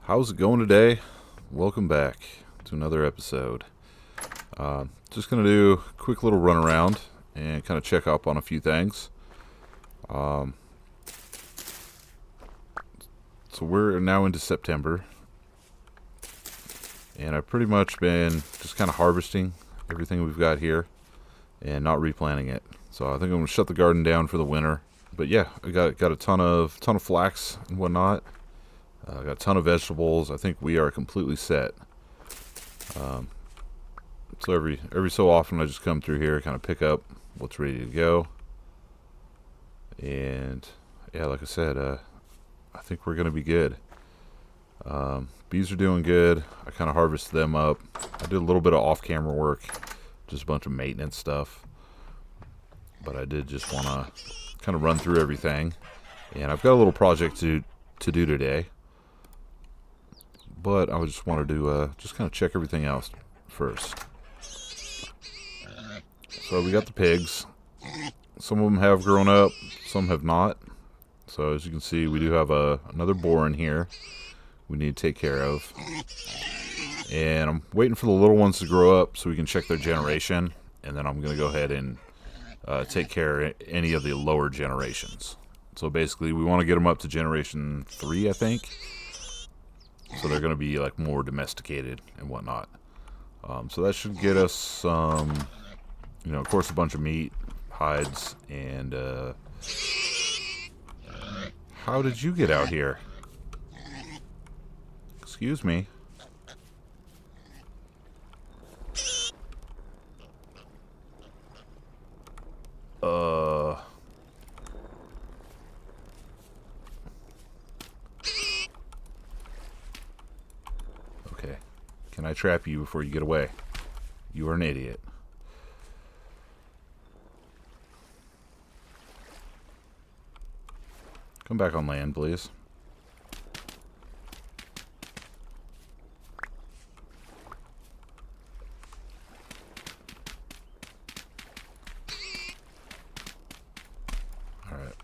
How's it going today? Welcome back to another episode. Just going to do a quick little run around and kind of check up on a few things. So we're now into September, and I've pretty much been just kind of harvesting everything we've got here and not replanting it. So I think I'm going to shut the garden down for the winter. But yeah, I got a ton of flax and whatnot. I got a ton of vegetables. I think we are completely set. So every so often I just come through here, kind of pick up what's ready to go. And yeah, like I said, I think we're going to be good. Bees are doing good. I kind of harvested them up. I did a little bit of off-camera work, just a bunch of maintenance stuff. But I did just want to kind of run through everything. And I've got a little project to do today. But I just wanted to just kind of check everything else first. So we got the pigs. Some of them have grown up, some have not. So as you can see, we do have another boar in here we need to take care of. And I'm waiting for the little ones to grow up so we can check their generation. And then I'm going to go ahead and take care of any of the lower generations. So basically, we want to get them up to generation 3, I think. So they're going to be like more domesticated and whatnot. So that should get us some, of course, a bunch of meat, hides, and how did you get out here? Excuse me. Okay. Can I trap you before you get away? You are an idiot. Come back on land, please. Alright.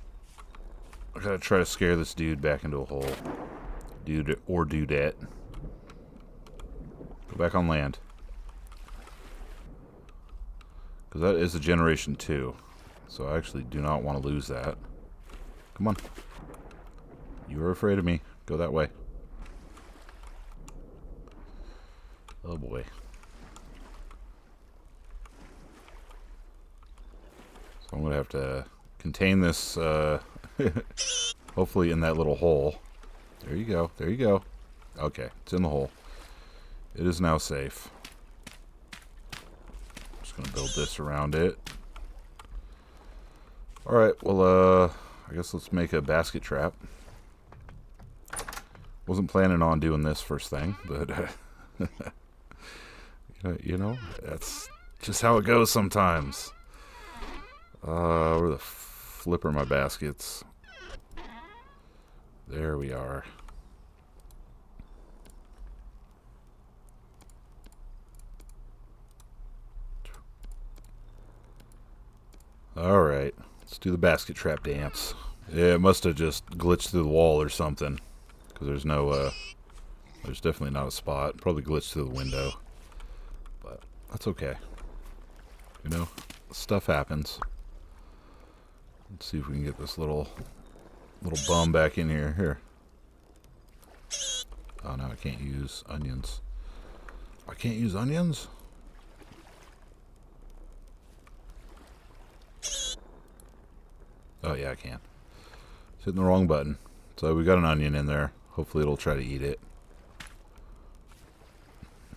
I gotta try to scare this dude back into a hole. Dude or dudette. Go back on land. Because that is a generation 2. So I actually do not want to lose that. Come on. You are afraid of me. Go that way. Oh boy. So I'm going to have to contain this, hopefully in that little hole. There you go. There you go. Okay, it's in the hole. It is now safe. Just going to build this around it. Alright, well, I guess let's make a basket trap. Wasn't planning on doing this first thing, but that's just how it goes sometimes. Where the flip are my baskets? There we are. Alright, let's do the basket trap dance. Yeah, it must have just glitched through the wall or something. Because there's no, there's definitely not a spot. Probably glitched through the window. But that's okay. Stuff happens. Let's see if we can get this little bum back in here. Here. Oh, no, I can't use onions. I can't use onions? Oh, yeah, I can. It's hitting the wrong button. So we got an onion in there. Hopefully it'll try to eat it.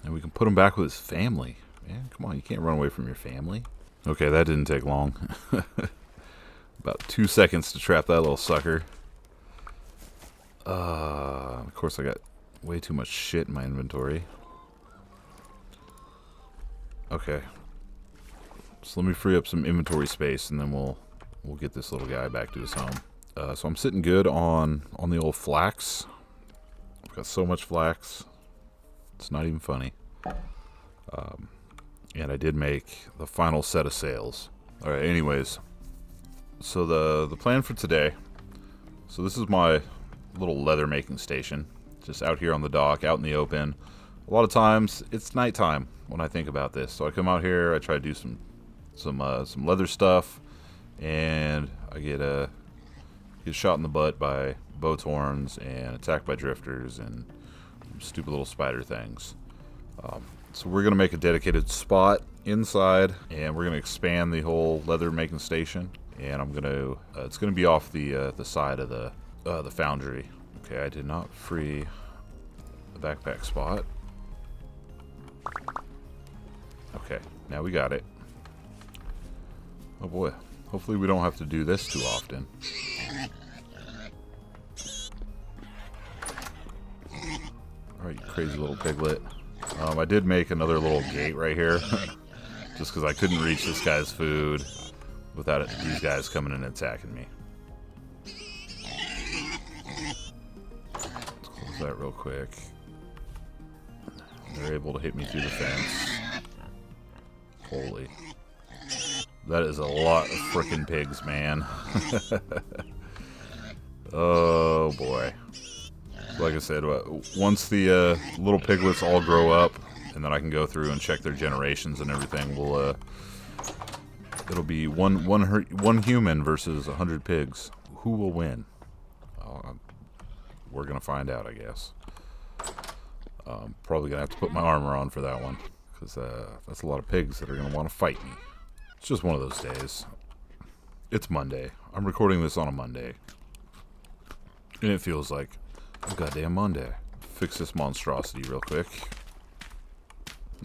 And we can put him back with his family. Man, come on, you can't run away from your family. Okay, that didn't take long. About 2 seconds to trap that little sucker. Of course I got way too much shit in my inventory. Okay. So let me free up some inventory space and then we'll get this little guy back to his home. So I'm sitting good on the old flax. I've got so much flax. It's not even funny. And I did make the final set of sails. Alright, anyways. So the plan for today. So this is my little leather making station. just out here on the dock, out in the open. A lot of times it's nighttime when I think about this, so I come out here, I try to do some leather stuff, and I get shot in the butt by boat horns and attacked by drifters and stupid little spider things. So we're gonna make a dedicated spot inside, and we're gonna expand the whole leather making station. And I'm gonna it's gonna be off the side of the foundry. Okay, I did not free the backpack spot. Okay, now we got it. Oh boy, hopefully we don't have to do this too often. Alright, you crazy little piglet. I did make another little gate right here, just because I couldn't reach this guy's food without these guys coming in and attacking me. Let's close that real quick. They're able to hit me through the fence. Holy. That is a lot of frickin' pigs, man. Oh boy. Like I said, once the little piglets all grow up, and then I can go through and check their generations and everything, it'll be one human versus 100 pigs. Who will win? We're gonna find out, I guess. Probably gonna have to put my armor on for that one, because that's a lot of pigs that are gonna want to fight me. It's just one of those days. It's Monday. I'm recording this on a Monday, and it feels like a goddamn Monday. Fix this monstrosity real quick.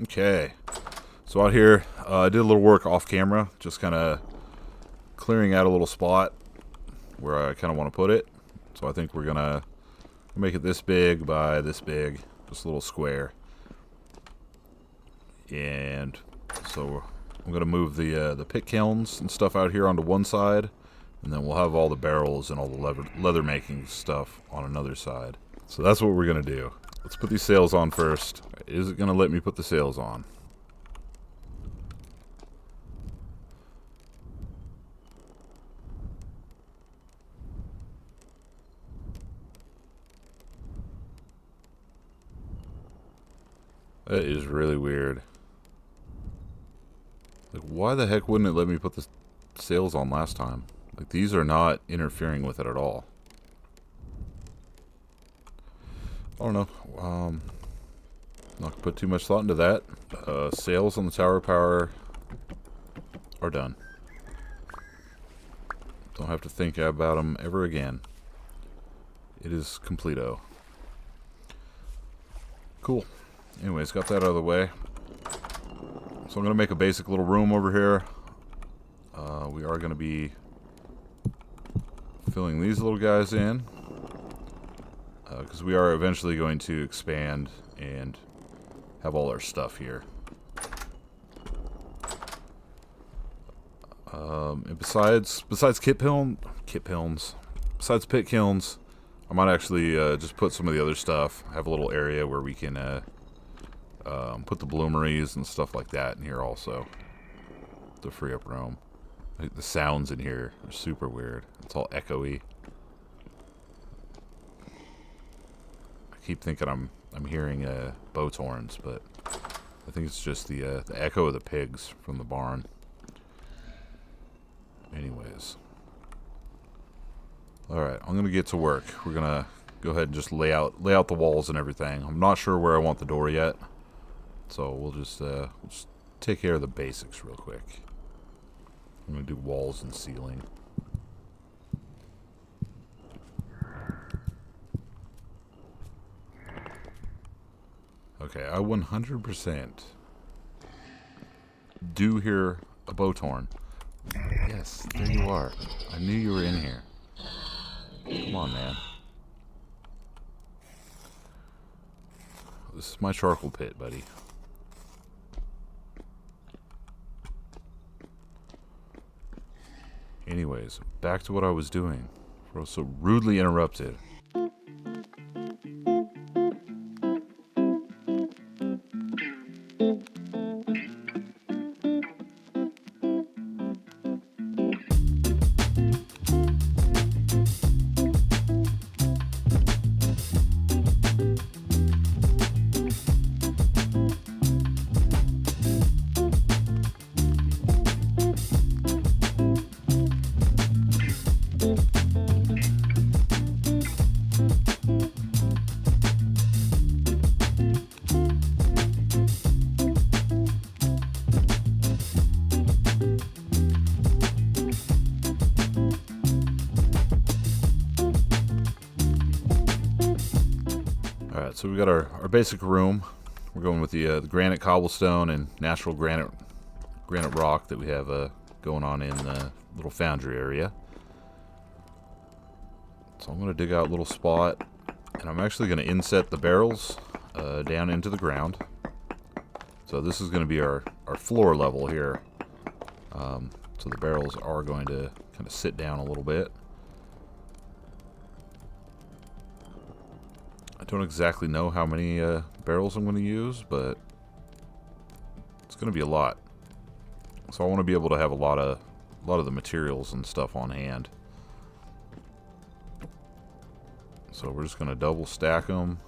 Okay. So out here, I did a little work off camera, just kind of clearing out a little spot where I kind of want to put it. So I think we're gonna make it this big by this big, just a little square. And so I'm gonna move the pit kilns and stuff out here onto one side, and then we'll have all the barrels and all the leather making stuff on another side. So that's what we're gonna do. Let's put these sails on first. Is it gonna let me put the sails on? That is really weird. Like, why the heck wouldn't it let me put the sails on last time? Like, these are not interfering with it at all. I don't know. Not gonna put too much thought into that. Sails on the tower power are done. Don't have to think about them ever again. It is completo. Cool. Anyways, got that out of the way. So I'm going to make a basic little room over here. We are going to be filling these little guys in, because we are eventually going to expand and have all our stuff here. And besides pit kilns, I might actually just put some of the other stuff. Have a little area where we can put the bloomeries and stuff like that in here also, to free up room. The sounds in here are super weird. It's all echoey. I keep thinking I'm hearing boat horns, but I think it's just the echo of the pigs from the barn. Anyways, all right, I'm gonna get to work. We're gonna go ahead and just lay out the walls and everything. I'm not sure where I want the door yet, so we'll just take care of the basics real quick. I'm gonna do walls and ceiling. Okay, I 100% do hear a boat horn. Yes, there you are. I knew you were in here. Come on, man. This is my charcoal pit, buddy. Anyways, back to what I was doing. I was so rudely interrupted. Alright, so we got our basic room. We're going with the granite cobblestone and natural granite rock that we have going on in the little foundry area. So I'm going to dig out a little spot, and I'm actually going to inset the barrels down into the ground. So this is going to be our floor level here. So the barrels are going to kind of sit down a little bit. I don't exactly know how many barrels I'm going to use, but it's going to be a lot. So I want to be able to have a lot of the materials and stuff on hand. So we're just going to double stack them,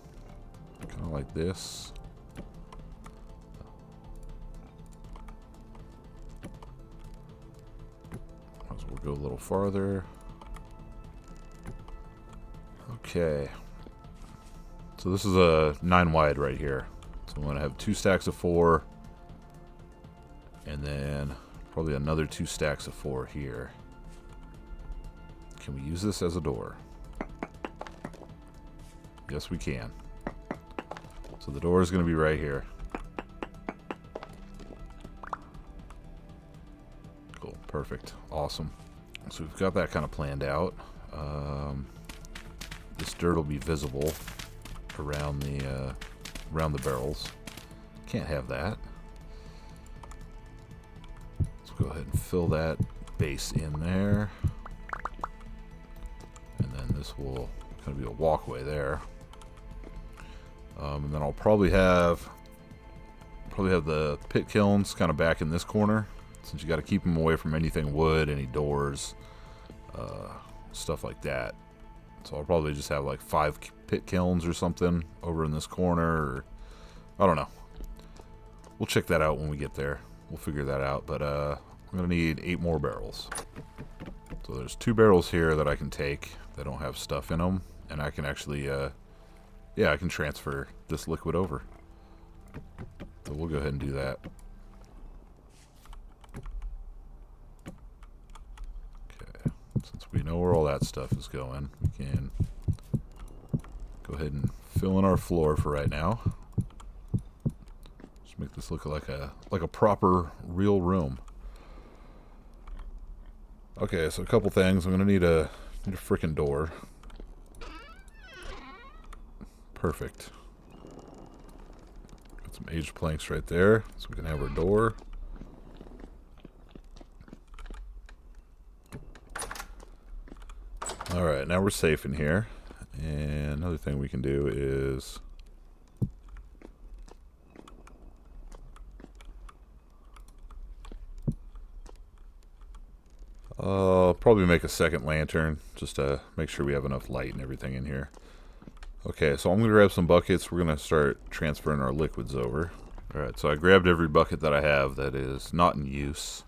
kind of like this. As we'll go a little farther. Okay. So this is a 9 wide right here. So I'm going to have 2 stacks of 4. And then probably another 2 stacks of 4 here. Can we use this as a door? Yes, we can. So the door is going to be right here. Cool. Perfect. Awesome. So we've got that kind of planned out. This dirt will be visible around the barrels. Can't have that. Let's go ahead and fill that base in there. And then this will kind of be a walkway there. And then I'll probably have the pit kilns kind of back in this corner, since you got to keep them away from anything wood, any doors, stuff like that. So I'll probably just have like 5 pit kilns or something over in this corner, or I don't know. We'll check that out when we get there. We'll figure that out. But I'm gonna need 8 more barrels. So there's 2 barrels here that I can take that don't have stuff in them, and I can actually I can transfer this liquid over. So we'll go ahead and do that. Okay, since we know where all that stuff is going, we can go ahead and fill in our floor for right now. Just make this look like a proper real room. Okay, so a couple things. I'm gonna need a freaking door. Perfect. Got some aged planks right there, so we can have our door. Alright, now we're safe in here. And another thing we can do is probably make a second lantern just to make sure we have enough light and everything in here. Okay, so I'm going to grab some buckets. We're going to start transferring our liquids over. Alright, so I grabbed every bucket that I have that is not in use.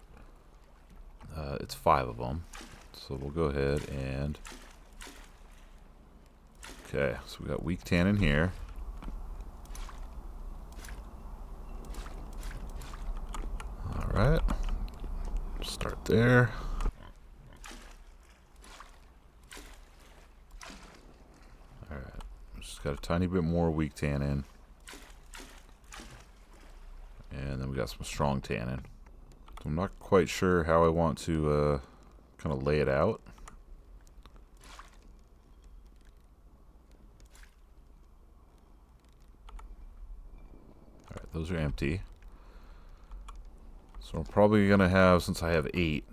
It's 5 of them. So we'll go ahead and... Okay, so we got weak tan in here. Alright. Start there. Just got a tiny bit more weak tannin. And then we got some strong tannin. So I'm not quite sure how I want to kind of lay it out. Alright, those are empty. So I'm probably going to have, since I have 8,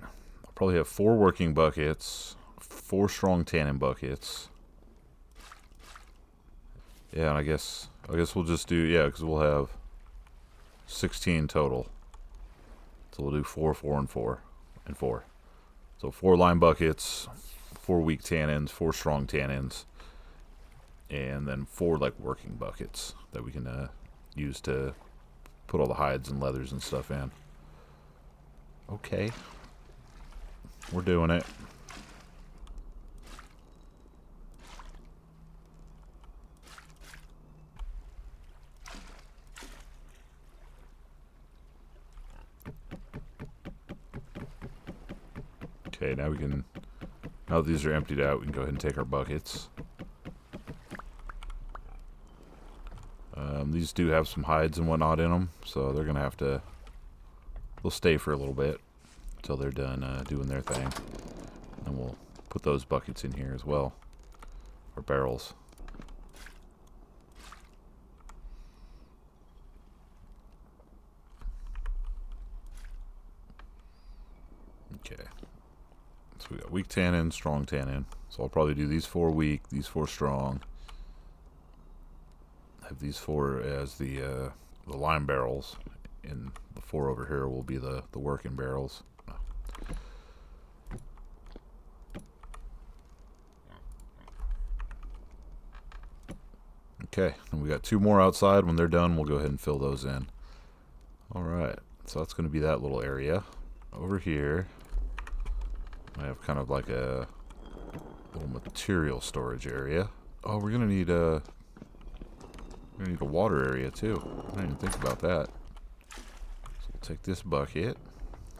I'll probably have 4 working buckets, 4 strong tannin buckets. Yeah, and I guess we'll just do, yeah, because we'll have 16 total. So we'll do 4, 4, and 4, and 4. So 4 lime buckets, 4 weak tannins, 4 strong tannins, and then 4 like working buckets that we can use to put all the hides and leathers and stuff in. Okay, we're doing it. Okay, now we can, now that these are emptied out, we can go ahead and take our buckets. These do have some hides and whatnot in them, so they're gonna have to. They'll stay for a little bit until they're done doing their thing, and we'll put those buckets in here as well, or barrels. Okay. So we got weak tannin, strong tannin. So I'll probably do these 4 weak, these 4 strong. Have these 4 as the lime barrels, and the 4 over here will be the working barrels. Okay, and we got 2 more outside. When they're done, we'll go ahead and fill those in. Alright, so that's going to be that little area. Over here, I have kind of like a little material storage area. Oh, we're going to need a water area too. I didn't even think about that. So we'll take this bucket,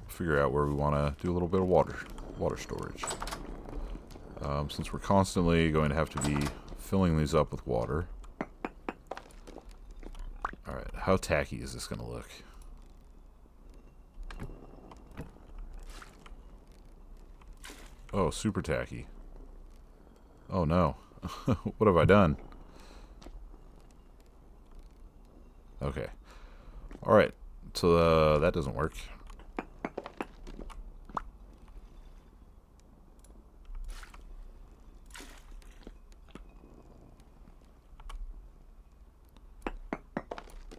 figure out where we want to do a little bit of water storage. Since we're constantly going to have to be filling these up with water. Alright, how tacky is this going to look? Oh, super tacky. Oh no. What have I done? Okay. Alright, so that doesn't work.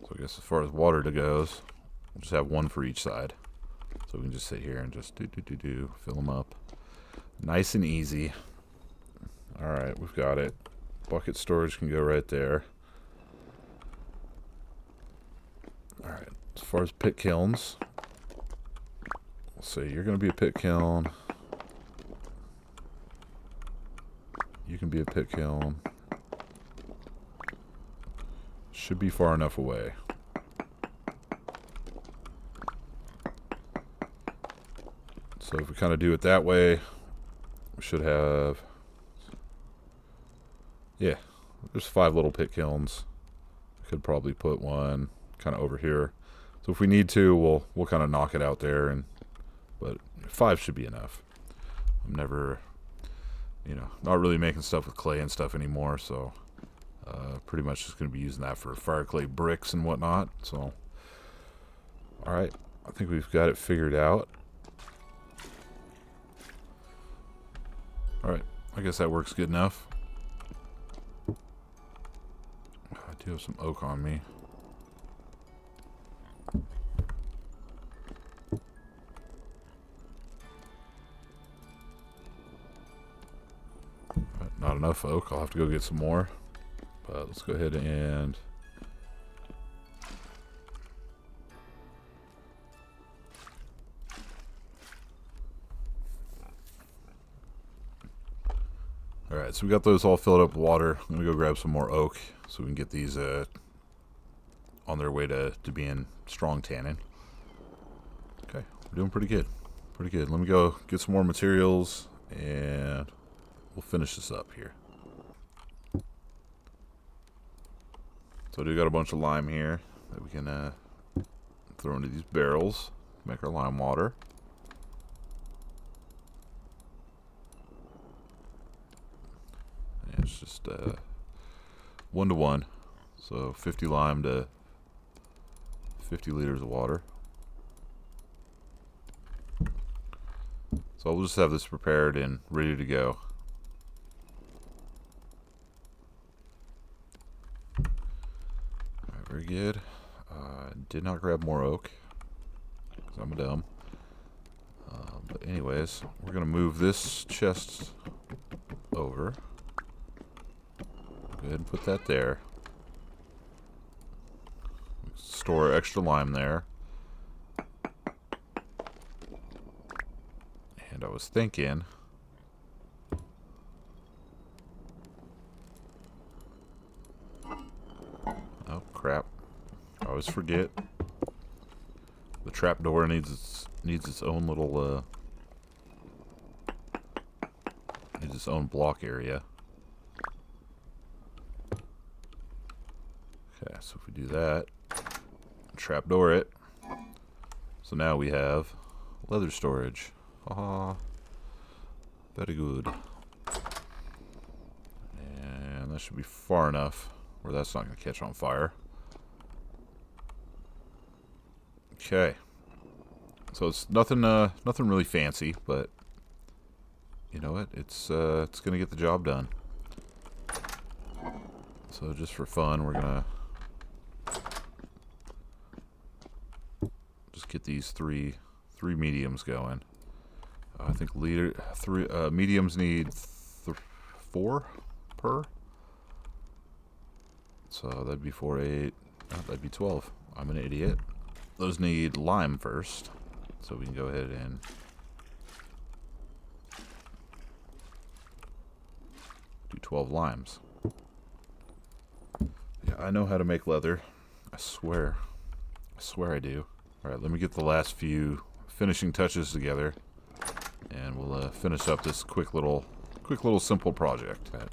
So I guess as far as water goes, we'll just have 1 for each side. So we can just sit here and just fill them up. Nice and easy. Alright, we've got it. Bucket storage can go right there. Alright, as far as pit kilns, we'll say you're going to be a pit kiln. You can be a pit kiln. Should be far enough away. So if we kind of do it that way, we should have, yeah, there's 5 little pit kilns. Could probably put one kind of over here. So if we need to, we'll kind of knock it out there, but 5 should be enough. I'm never, not really making stuff with clay and stuff anymore, so pretty much just going to be using that for fire clay bricks and whatnot. So, all right, I think we've got it figured out. All right, I guess that works good enough. I do have some oak on me. Not enough oak. I'll have to go get some more. But let's go ahead and alright, so we got those all filled up with water. I'm gonna go grab some more oak so we can get these on their way to being strong tannin. Okay, we're doing pretty good. Pretty good. Let me go get some more materials and we'll finish this up here. So I do got a bunch of lime here that we can throw into these barrels to make our lime water. And it's just 1 to 1, so 50 lime to 50 liters of water. So we'll just have this prepared and ready to go. Very good. Did not grab more oak because I'm a dumb. But anyways, we're going to move this chest over. Go ahead and put that there. Store extra lime there. And I was thinking, oh crap, I always forget. The trapdoor needs its own little needs its own block area. Okay, so if we do that, trapdoor it. So now we have leather storage. Haha. Very good. And that should be far enough where that's not going to catch on fire. Okay. So it's nothing really fancy, but you know what? It's going to get the job done. So just for fun, we're going to just get these three mediums going. I think mediums need 4 per. So that'd be 4, 8. Oh, that'd be 12. I'm an idiot. Those need lime first. So we can go ahead and do 12 limes. Yeah, I know how to make leather. I swear I do. Alright, let me get the last few finishing touches together, and we'll finish up this quick little simple project. Right.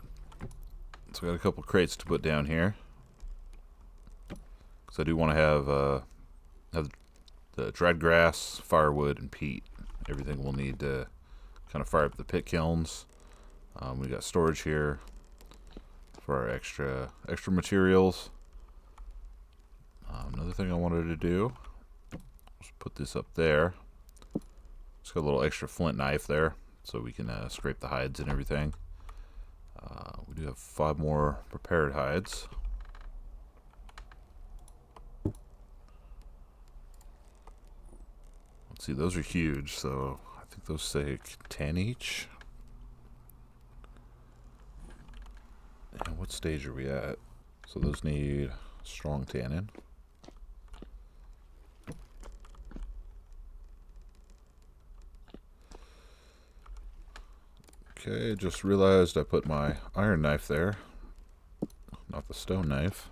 So I got a couple crates to put down here, because I do want to have the dried grass, firewood, and peat. Everything we'll need to kind of fire up the pit kilns. We got storage here for our extra materials. Another thing I wanted to do was put this up there. It's got a little extra flint knife there, so we can scrape the hides and everything. We do have 5 more prepared hides. Let's see, those are huge, so I think those take 10 each. And what stage are we at? So those need strong tannin. Okay, just realized I put my iron knife there, not the stone knife.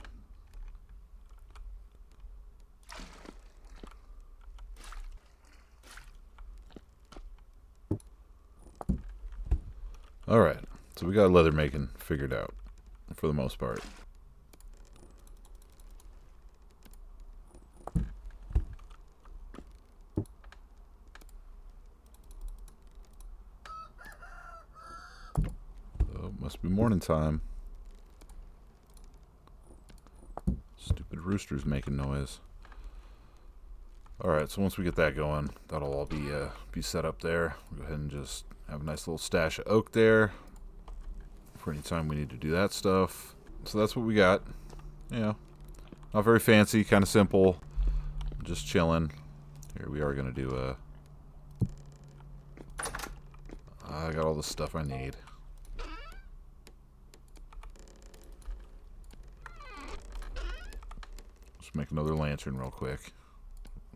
Alright, so we got leather making figured out, for the most part. Must be morning time. Stupid rooster's making noise. Alright, so once we get that going, that'll all be set up there. We'll go ahead and just have a nice little stash of oak there for any time we need to do that stuff. So that's what we got. You know, not very fancy, kind of simple. Just chilling. Here we are going to do I got all the stuff I need. Just make another lantern real quick.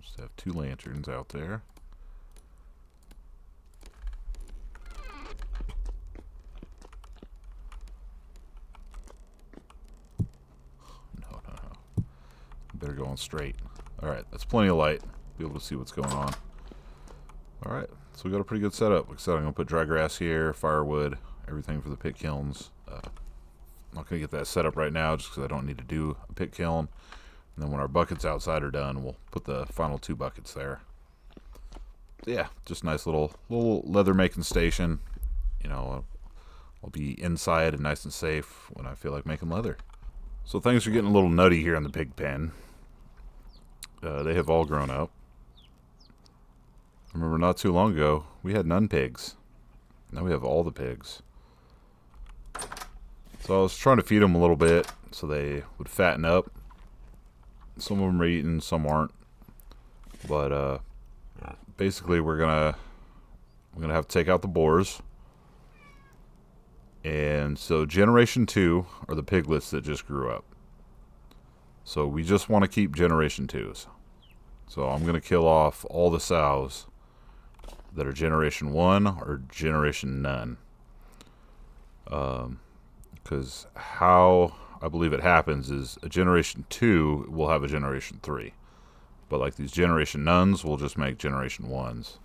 Just have 2 lanterns out there. No. Better go on straight. Alright, that's plenty of light. Be able to see what's going on. Alright, so we got a pretty good setup. Like I said, I'm going to put dry grass here, firewood, everything for the pit kilns. I'm not going to get that set up right now just because I don't need to do a pit kiln. And then when our buckets outside are done, we'll put the final 2 buckets there. So yeah, just nice little leather making station. You know, I'll be inside and nice and safe when I feel like making leather. So things are getting a little nutty here in the pig pen. They have all grown up. I remember not too long ago, we had none pigs. Now we have all the pigs. So I was trying to feed them a little bit so they would fatten up. Some of them are eating, some aren't. But basically we're gonna have to take out the boars. And so generation 2 are the piglets that just grew up. So we just want to keep generation 2s. So I'm gonna kill off all the sows that are generation 1 or generation none. Because how I believe it happens is a generation 2 will have a generation 3. But like these generation nuns will just make generation 1s.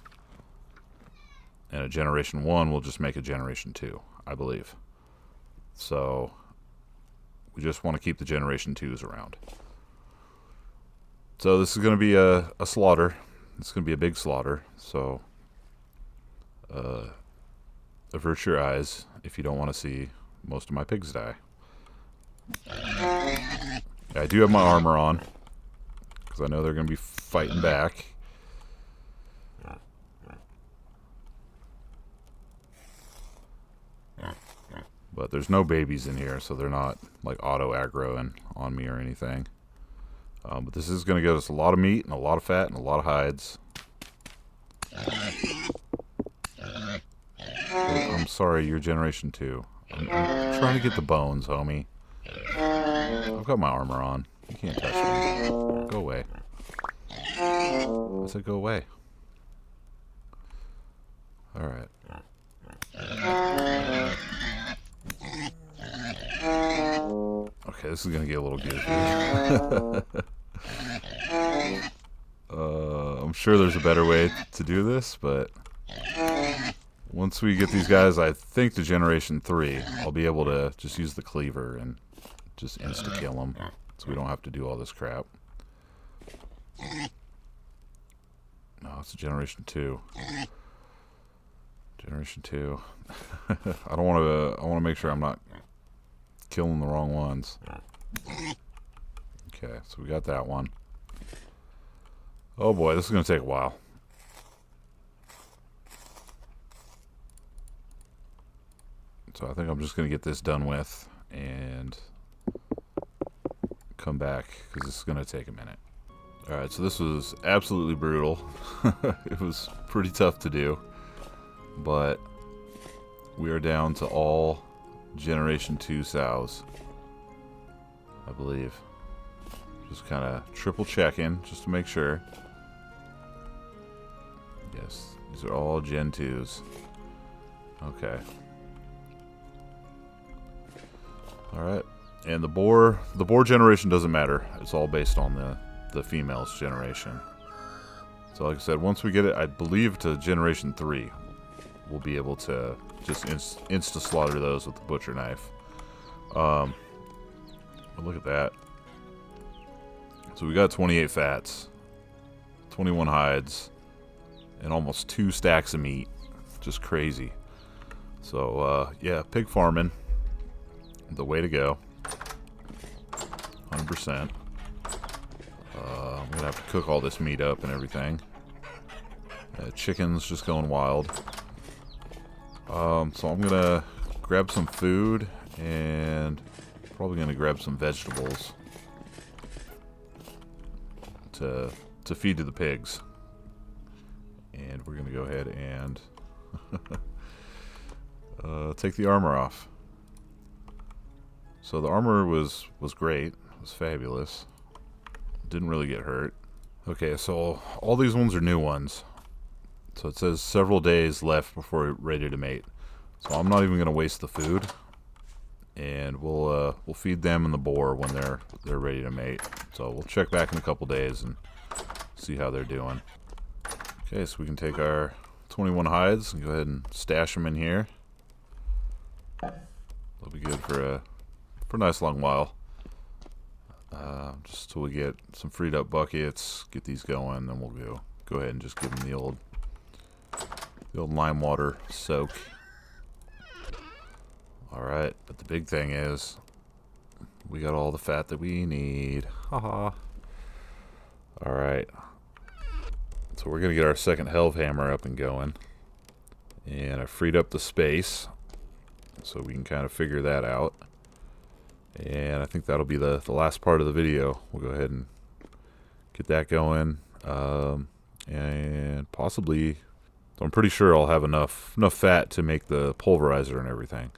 And a generation 1 will just make a generation 2, I believe. So We just want to keep the Generation 2s around. So this is going to be a slaughter. It's going to be a big slaughter. So avert your eyes if you don't want to see most of my pigs die. Yeah, I do have my armor on because I know they're going to be fighting back. But there's no babies in here, so they're not like auto aggroing on me or anything. But this is going to get us a lot of meat and a lot of fat and a lot of hides. I'm sorry, you're Generation 2. I'm trying to get the bones, homie. I've got my armor on. You can't touch me. Go away. I said go away. Alright. Okay, this is going to get a little goofy. I'm sure there's a better way to do this, but once we get these guys, I think to Generation 3, I'll be able to just use the cleaver and just insta-kill them, so we don't have to do all this crap. No, it's a Generation 2. Generation 2. I don't want to. I want to make sure I'm not killing the wrong ones. Okay, so we got that one. Oh boy, this is going to take a while. So I think I'm just going to get this done with and come back because this is going to take a minute. Alright, so this was absolutely brutal. It was pretty tough to do. But we are down to all Generation 2 sows, I believe. Just kind of triple checking just to make sure. Yes, these are all Gen 2s. Okay. Alright. And the boar generation doesn't matter. It's all based on the female's generation. So like I said, once we get it, I believe to Generation 3, we'll be able to just insta-slaughter those with the butcher knife. But look at that. So we got 28 fats, 21 hides, and almost 2 stacks of meat. Just crazy. So, yeah, pig farming, the way to go. 100%. I'm going to have to cook all this meat up and everything. Chicken's just going wild. So I'm going to grab some food and probably going to grab some vegetables to feed to the pigs. And we're going to go ahead and take the armor off. So the armor was great. It was fabulous. Didn't really get hurt. Okay, so all these ones are new ones. So it says several days left before we're ready to mate. So I'm not even going to waste the food. And we'll feed them and the boar when they're ready to mate. So we'll check back in a couple days and see how they're doing. Okay, so we can take our 21 hides and go ahead and stash them in here. They'll be good for a nice long while. Just till we get some freed up buckets, get these going, then we'll go ahead and just give them the old lime water soak. Alright, but the big thing is we got all the fat that we need. Haha. Alright. So we're gonna get our second helve hammer up and going. And I freed up the space so we can kind of figure that out. And I think that'll be the last part of the video. We'll go ahead and get that going. And possibly, I'm pretty sure I'll have enough fat to make the pulverizer and everything.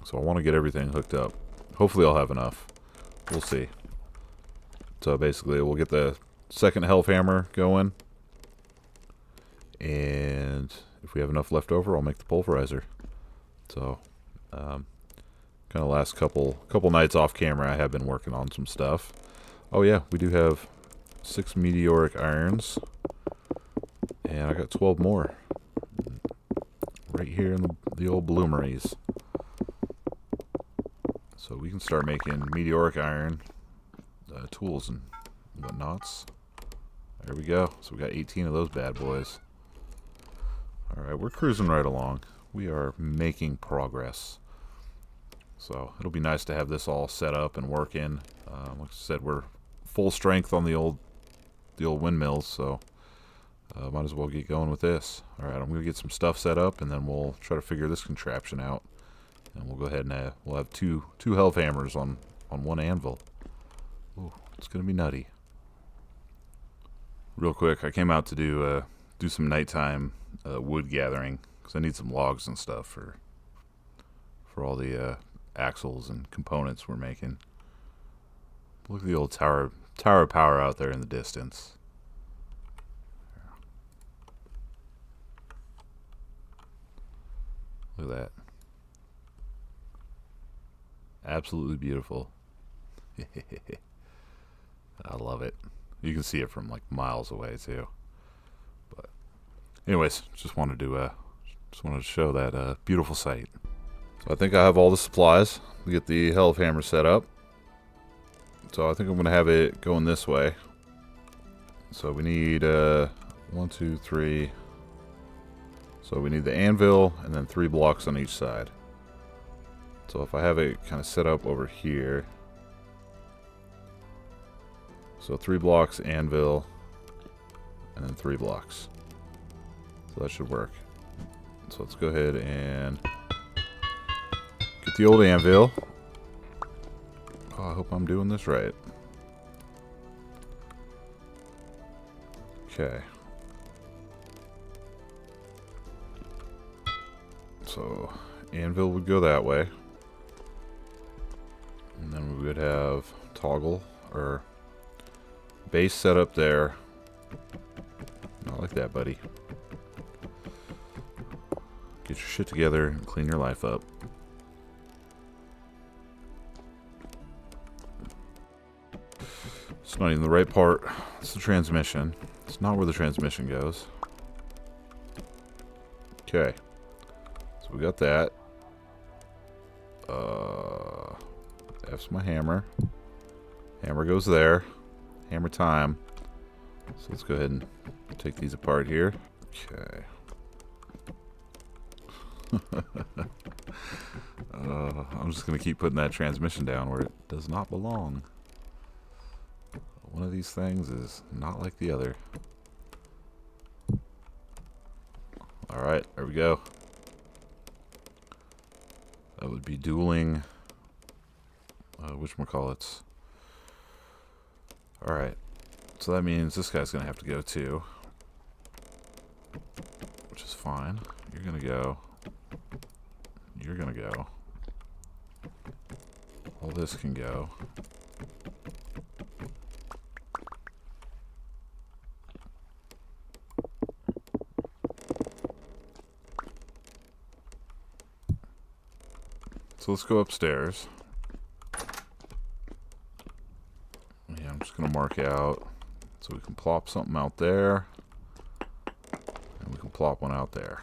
So I want to get everything hooked up. Hopefully I'll have enough. We'll see. So basically we'll get the second helve hammer going. And if we have enough left over, I'll make the pulverizer. So, kind of last couple nights off camera, I have been working on some stuff. Oh yeah, we do have 6 meteoric irons, and I got 12 more right here in the old bloomeries. So we can start making meteoric iron tools and whatnots. There we go. So we got 18 of those bad boys. Alright, we're cruising right along. We are making progress. So it'll be nice to have this all set up and working. Like I said, we're full strength on the old windmills, so might as well get going with this. Alright, I'm going to get some stuff set up, and then we'll try to figure this contraption out. And we'll go ahead and we'll have two health hammers on one anvil. Ooh, it's going to be nutty. Real quick, I came out to do some nighttime wood gathering, because I need some logs and stuff for all the axles and components we're making. Look at the old tower of power out there in the distance. Look at that. Absolutely beautiful. I love it. You can see it from like miles away too. But anyways, just wanted to show that beautiful sight. So I think I have all the supplies to get the health hammer set up. So I think I'm going to have it going this way. So we need 1, 2, 3. So we need the anvil and then 3 blocks on each side. So if I have it kind of set up over here. So 3 blocks, anvil, and then 3 blocks. So that should work. So let's go ahead and get the old anvil. Oh, I hope I'm doing this right. Okay. So anvil would go that way. And then we would have toggle or base set up there. Not like that, buddy. Get your shit together and clean your life up. It's not even the right part. It's the transmission. It's not where the transmission goes. Okay. So we got that. F's my hammer. Hammer goes there. Hammer time. So let's go ahead and take these apart here. Okay. I'm just going to keep putting that transmission down where it does not belong. One of these things is not like the other. Alright, there we go. That would be dueling whatchamacallits. Alright, so that means this guy's gonna have to go too, which is fine. You're gonna go. You're gonna go. All this can go. So let's go upstairs. Yeah, I'm just going to mark out so we can plop something out there. And we can plop one out there.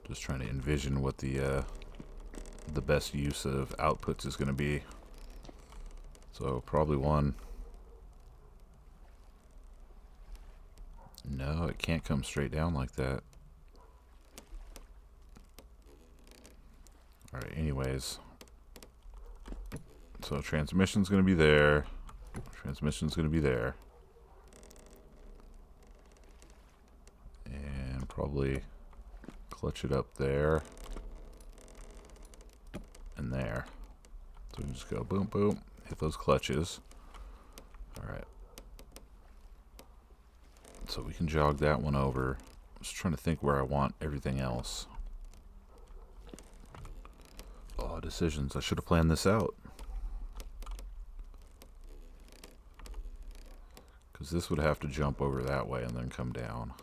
Just trying to envision what the best use of outputs is going to be. So probably one. No, it can't come straight down like that. Alright, anyways. So transmission's going to be there. Transmission's going to be there. And probably clutch it up there. And there. So we can just go boom, boom. Hit those clutches. Alright. So we can jog that one over. I'm just trying to think where I want everything else. Oh, decisions. I should have planned this out. Because this would have to jump over that way and then come down.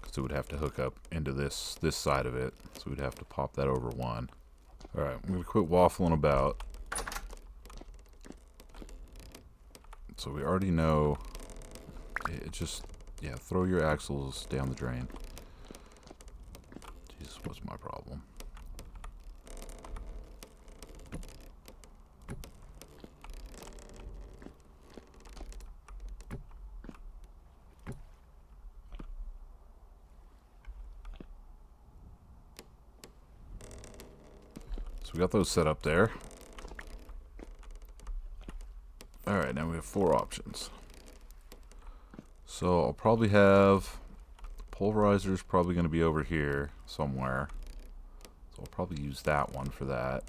Because it would have to hook up into this side of it. So we'd have to pop that over one. Alright, I'm going to quit waffling about. So we already know It just, yeah, throw your axles down the drain. Jesus, what's my problem? So we got those set up there. Alright, now we have 4 options. So I'll probably have pulverizer's probably going to be over here somewhere. So I'll probably use that one for that.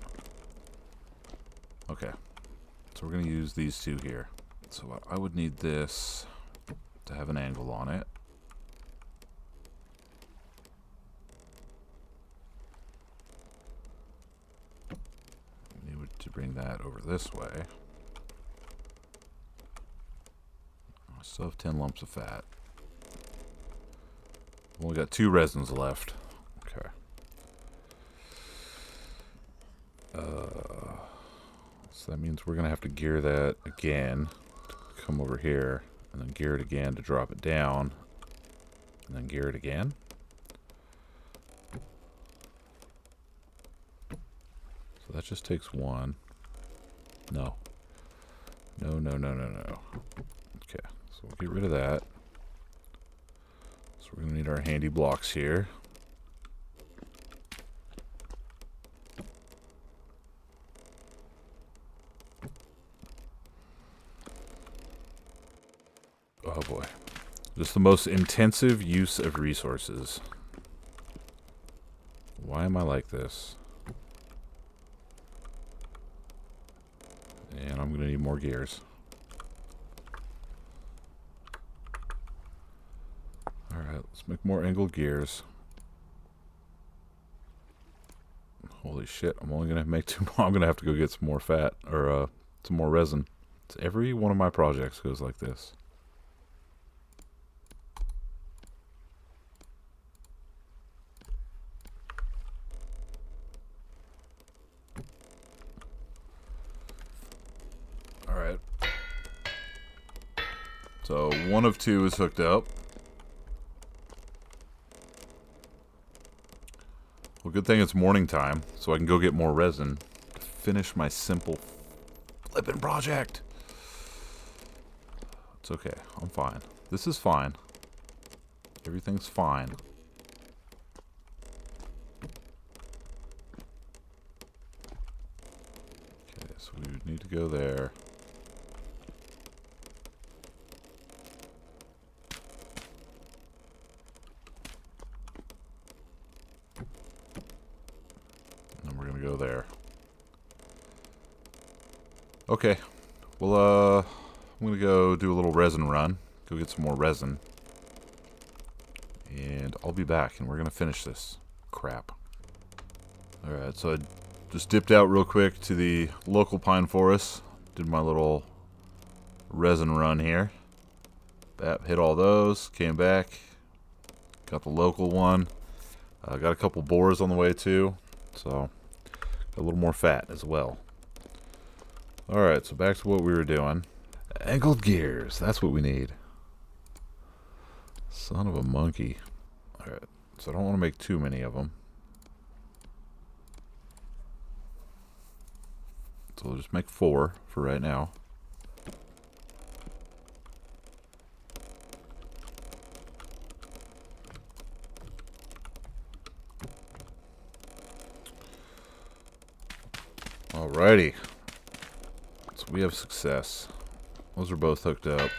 Okay. So we're going to use these 2 here. So I would need this to have an angle on it. We need to bring that over this way. I still have 10 lumps of fat. We've only got 2 resins left. Okay. So that means we're going to have to gear that again to come over here, and then gear it again to drop it down, and then gear it again. So that just takes 1. No. No, no, no, no, no. Okay, so we'll get rid of that. So we're going to need our handy blocks here. Oh boy. Just the most intensive use of resources. Why am I like this? And I'm going to need more gears. Alright, let's make more angled gears. Holy shit, I'm only going to make 2 more. I'm going to have to go get some more fat, or some more resin. So every one of my projects goes like this. Alright. So 1 of 2 is hooked up. Well, good thing it's morning time, so I can go get more resin to finish my simple flipping project. It's okay. I'm fine. This is fine. Everything's fine. Okay, so we would need to go there. Go there. Okay. Well, I'm gonna go do a little resin run. Go get some more resin. And I'll be back and we're gonna finish this crap. Alright, so I just dipped out real quick to the local pine forest. Did my little resin run here. Hit all those, came back. Got the local one. Got a couple boars on the way too. So a little more fat as well. Alright, so back to what we were doing. Angled gears, that's what we need. Son of a monkey. Alright, so I don't want to make too many of them. So we'll just make 4 for right now. Alrighty. So we have success. Those are both hooked up.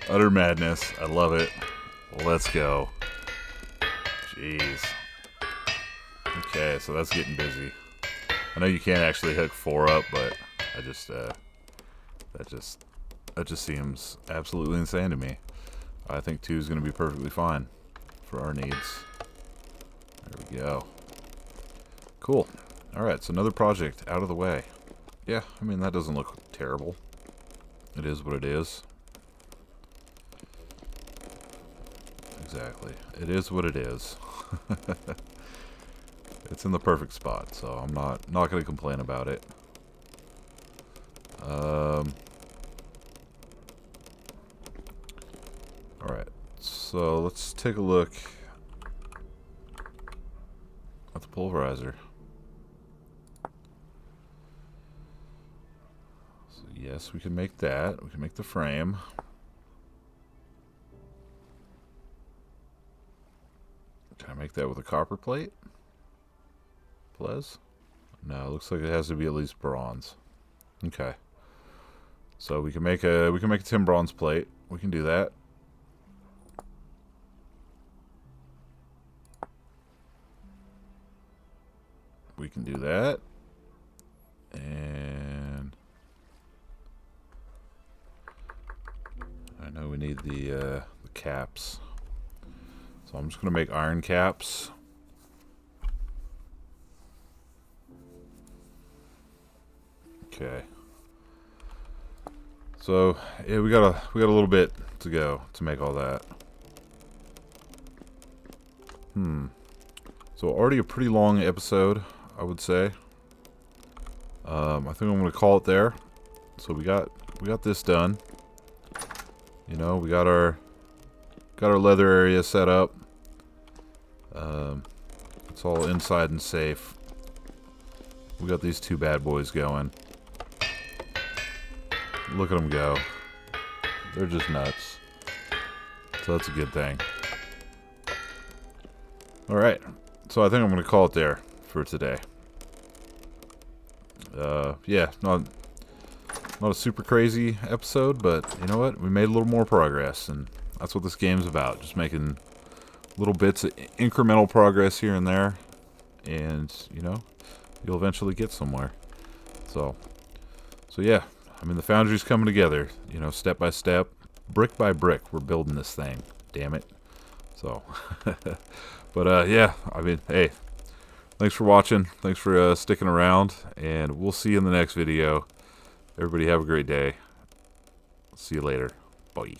Utter madness. I love it. Let's go. Jeez. Okay, so that's getting busy. I know you can't actually hook 4 up, but I just that just seems absolutely insane to me. I think 2 is going to be perfectly fine for our needs. There we go. Cool. Alright, so another project out of the way. Yeah, I mean, that doesn't look terrible. It is what it is. Exactly. It is what it is. It's in the perfect spot, so I'm not going to complain about it. Alright, so let's take a look at the pulverizer. So yes, we can make that. We can make the frame. Can I make that with a copper plate? Please? No, it looks like it has to be at least bronze. Okay. So we can make a tin bronze plate. We can do that. We can do that. And I know we need the caps. So I'm just going to make iron caps. Okay. So yeah, we got a little bit to go to make all that. So already a pretty long episode, I would say. I think I'm going to call it there. So we got this done. You know, we got our leather area set up. It's all inside and safe. We got these two bad boys going. Look at them go. They're just nuts. So that's a good thing. Alright. So I think I'm going to call it there for today. Yeah, not a super crazy episode, but you know what? We made a little more progress, and that's what this game's about. Just making little bits of incremental progress here and there, and you know, you'll eventually get somewhere. So yeah, I mean, the foundry's coming together, you know, step by step, brick by brick. We're building this thing. Damn it. So, but yeah, I mean, hey, thanks for watching. Thanks for sticking around, and we'll see you in the next video. Everybody have a great day. See you later. Bye.